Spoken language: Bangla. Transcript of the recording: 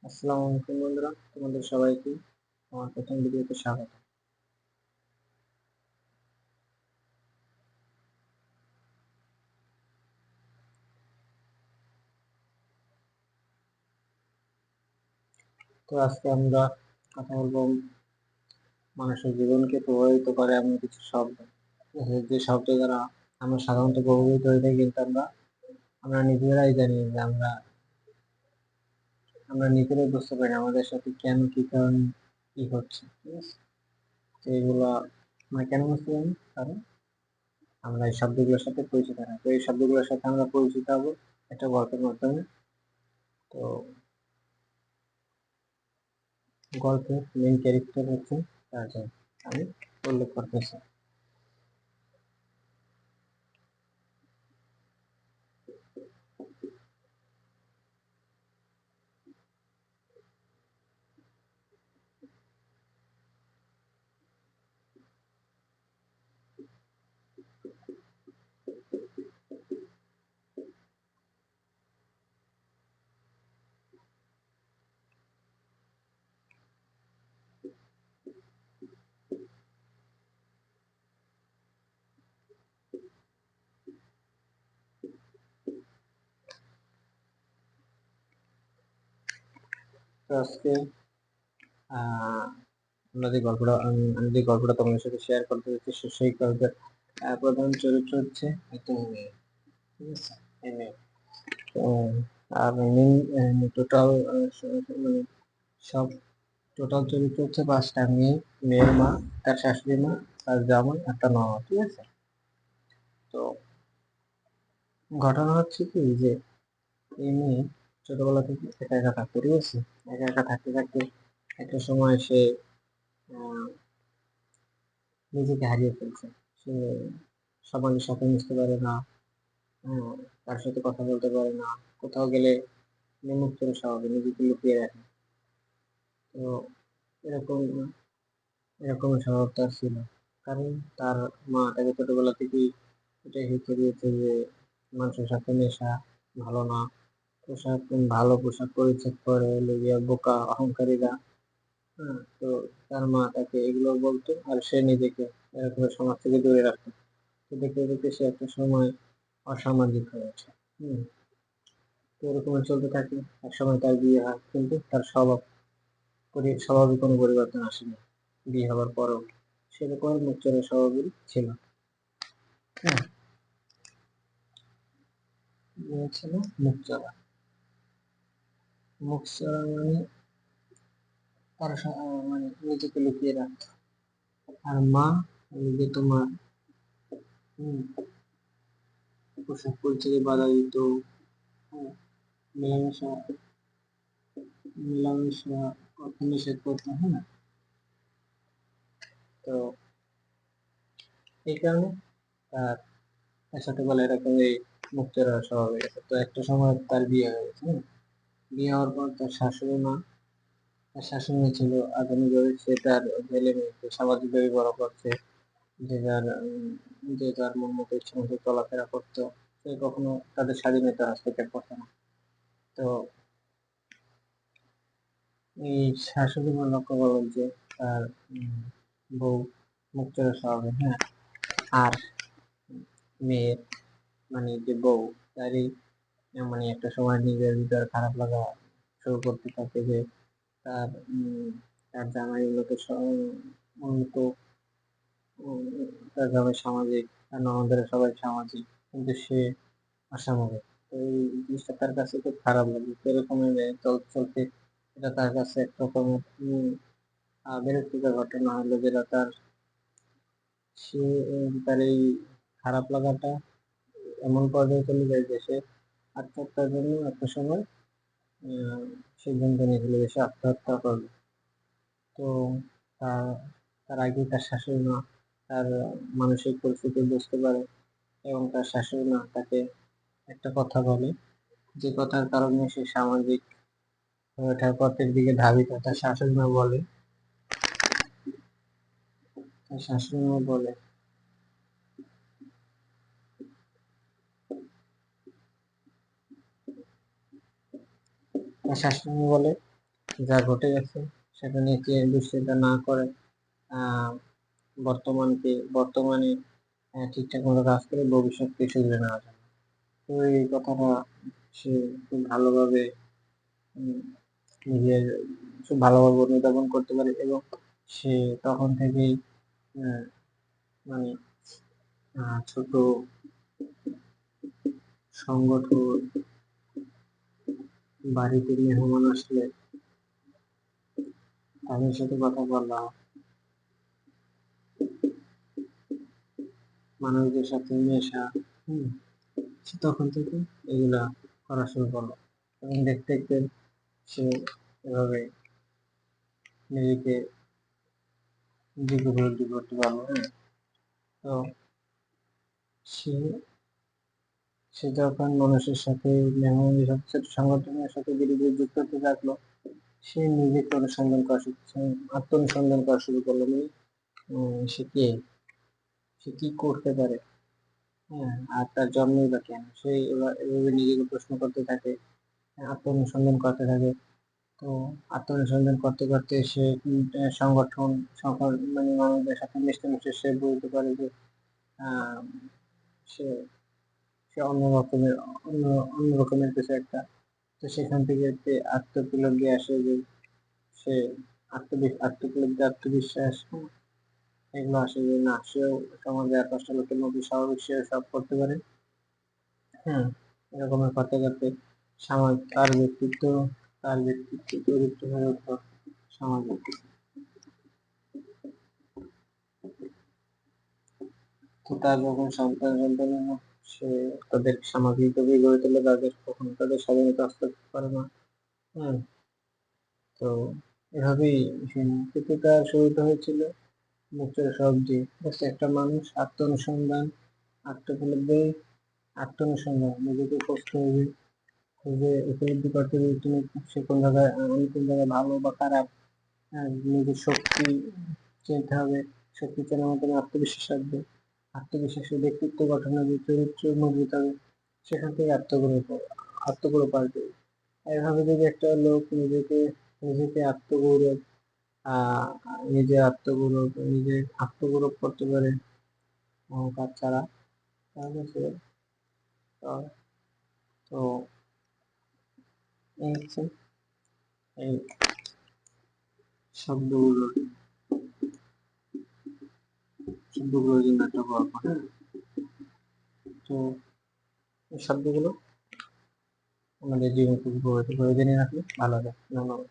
আসসালামু আলাইকুম বন্ধুরা, তোমাদের সবাইকে আমার প্রথম ভিডিওতে স্বাগত। তো আজকে আমরা কথা বলবো মানুষের জীবনকে প্রভাবিত করে এমন কিছু শব্দ, যে শব্দ দ্বারা আমরা সাধারণত প্রভাবিত হয়ে থাকি, কিন্তু আমরা নিজেরাই জানি যে আমরা নিজেরাই বুঝতে পারি না আমাদের সাথে কেন কি কারণে কি হচ্ছে। ঠিক আছে, তো এগুলা আমরা কেন বুঝতে পারি? কারণ আমরা এই শব্দগুলোর সাথে পরিচিত না। তো এই শব্দগুলোর সাথে আমরা পরিচিত হবো একটা গল্পের মাধ্যমে। তো গল্পের মেইন ক্যারেক্টার হচ্ছে রাজা, আমি উল্লেখ করতেছি। তো আজকে আহ আমি যে গল্পটা তোমাদের সাথে শেয়ার করতে চাচ্ছি, সেই গল্পের প্রধান চরিত্র হচ্ছে একটা মেয়ে। ঠিক আছে, এই মেয়ে। তো আর টোটাল মানে সব টোটাল চরিত্র হচ্ছে পাঁচটা। মেয়ের মা, তার শাশুড়ি মা, তার জামাই, একটা ননদ। ঠিক আছে, তো ঘটনা হচ্ছে কি যে এই মেয়ে ছোটবেলা থেকে একা একা থাকতো। ঠিক আছে, একা একা থাকতে থাকতে একটা সময় সে আহ, নিজেকে হারিয়ে ফেলছে। সে সমাজের সাথে মিশতে পারে না, কার সাথে কথা বলতে পারে না, কোথাও গেলে নিমুখ স্বভাবে নিজেকে লুকিয়ে রাখে। তো এরকম এরকম স্বভাব তার ছিল, কারণ তার মা তাকে ছোটবেলা থেকেই এটাই শিখিয়ে দিয়েছে যে মানুষের সাথে মেশা ভালো না। পোশাক ভালো পোশাক পরিচ্ছদ পরে লইয়া বোকা অহংকারীরা। তো তার মা তাকে এগুলো বলতো, আর সে নিজেকে এরকম সমাজ থেকে দূরে রাখতো। তো দেখতে দেখতে সে একটা সময় অসামাজিক হয়েছে। হম তো এরকম চলতে থাকে। এক সময় তার বিয়ে হয়, কিন্তু তার স্বভাবে কোনো পরিবর্তন আসেনি। বিয়ে হওয়ার পরও সেরকম মুখচোরা স্বভাবের ছিল। হ্যাঁ, বিয়ে ছিল মুখচোরা। মুখচোরা মানে মানে নিজেকে লুকিয়ে রাখতো। আর মা নিজে তোমার হম পোশাক পরিচয়ে বাধা দিত। হ্যাঁ, মেলামেশা মেলামেশা করতে নিষেধ করতো। হ্যাঁ, তো এই কারণে তার ছোটবেলায় এরকম এই মুক্তরা স্বভাব হয়ে গেছে। তো একটা সময় তার বিয়ে হয়ে গেছে। বিয়ে হওয়ার পর তার শাশুড়ি ছিল আধুনিকভাবে। সে তার ছেলে মেয়েকে সামাজিকভাবে বড় করছে। যে যার যে যার মন মতো ইচ্ছে মতো চলাফেরা করতো। সে কখনো তাদের স্বাধীনতা হস্তক্ষেপ করতো না। তো এই শাশুড়ি মা লক্ষ্য করলেন যে তার বউ মুক্তরা স্বভাবের। হ্যাঁ, আর মেয়ের মানে যে বউ, তারই মানে একটা সময় নিজের ভিতরে খারাপ লাগা শুরু করতে থাকে যে তার তার জামাই উন্নত, উম, তার জামাই সামাজিক, তার ননদের সবাই সামাজিক, কিন্তু সে অসামাজিক। তো এই জিনিসটা তার কাছে খুব খারাপ লাগে। তো এরকমের চলতে চলতে এটা তার কাছে এক রকমের বিরক্তিকর ঘটনা হলো, যেটা সে তার এই খারাপ লাগাটা এমন পর্যায়ে চলে যায় যে সে আত্মহত্যার জন্য একটা সময় আহ, সিদ্ধান্ত নিয়েছিল যে সে আত্মহত্যা করবে। তো তার তার আগে তার শাশুড়ি মা তার মানসিক পরিস্থিতি বুঝতে পারে, এবং তার শাশুড়ি মা তাকে একটা কথা বলে, যে কথার কারণে সে সামাজিক হয়ে ওঠার পথের দিকে ধাবিত। তার শাশুড়ি মা বলে তার শাশুড়ি মা বলে যা ঘটে গেছে সেটা নিয়ে দুশ্চিন্তা না করে বর্তমানে ঠিকঠাক মতো কাজ করে ভবিষ্যৎকে শুধরে নেওয়া যায়। তো এই কথাটা সে খুব ভালোভাবে নিজের খুব ভালোভাবে অনুধাবন করতে পারে এবং সে তখন থেকেই মানে ছোট সংগঠন বাড়িতে মেহমান আসলে তাদের সাথে কথা বলা, মানুষদের সাথে মেশা, তখন থেকে এগুলা করা শুরু করলো এবং দেখতে দেখতে সে এভাবে নিজেকে উপলব্ধি করতে পারলো। তো সে সে যখন মানুষের সাথে মেহমানদের সাথে ছোট সংগঠনের সাথে ধীরে ধীরে যুক্ত হতে থাকলো, সে নিজেকে অনুসন্ধান করা আত্ম-অনুসন্ধান করা শুরু করলো। মানে সে কে, সে কি করতে পারে, আর তার জন্মই বা কেন, সে এভাবে নিজেকে প্রশ্ন করতে থাকে, আত্ম-অনুসন্ধান করতে থাকে। তো আত্ম-অনুসন্ধান করতে করতে সে সংগঠন সকল মানে মানুষদের সাথে মিশতে মিশতে সে বুঝতে পারে যে সে সে অন্য রকমের কিছু একটা। তো সেখান থেকে আত্মোপলব্ধি আসে যে সে আত্মোপলব্ধি, আত্মবিশ্বাস এগুলো আসে যে না, সেও সমাজে 4-5টা লোকের মধ্যে স্বাভাবিক, সেও সব করতে পারে। এরকমের করতে করতে তার ব্যক্তিত্ব চরিত্র হয়ে উঠলো সামাজিক। তো তার যখন সন্তান হলো, সে তাদের সামাজিকভাবে গড়ে তোলে, কখনো তাদের স্বাধীনতা হস্তক্ষেপ করে না। তো এভাবেই তার শুরুটা হয়েছিল মুক্তোর সব দিয়ে একটা মানুষ আত্মোপলব্ধি, আত্ম-অনুসন্ধান, নিজেকে খুঁজতে হবে, খুঁজে উপলব্ধি করতে হবে তুমি সে কোন জায়গায়, আমি কোন জায়গায় ভালো বা খারাপ, নিজের শক্তি চিনতে হবে, শক্তি চেনার মাধ্যমে আত্মবিশ্বাস আসবে, আত্মবিশ্বাসের ব্যক্তিত্ব গঠন হবে, চরিত্র মজবুত হবে, সেখান থেকে আত্মগৌরব আসবে। এভাবে যদি একটা লোক নিজেকে আত্মগৌরব আত্মগৌরব করতে পারে অহংকার ছাড়া, তাহলে সে তো এই হচ্ছে এই শব্দগুলোর জন্য একটা গল্প। তো এই শব্দগুলো আমাদের জীবনকে প্রয়োজনীয় রাখলে ভালো হবে। ধন্যবাদ।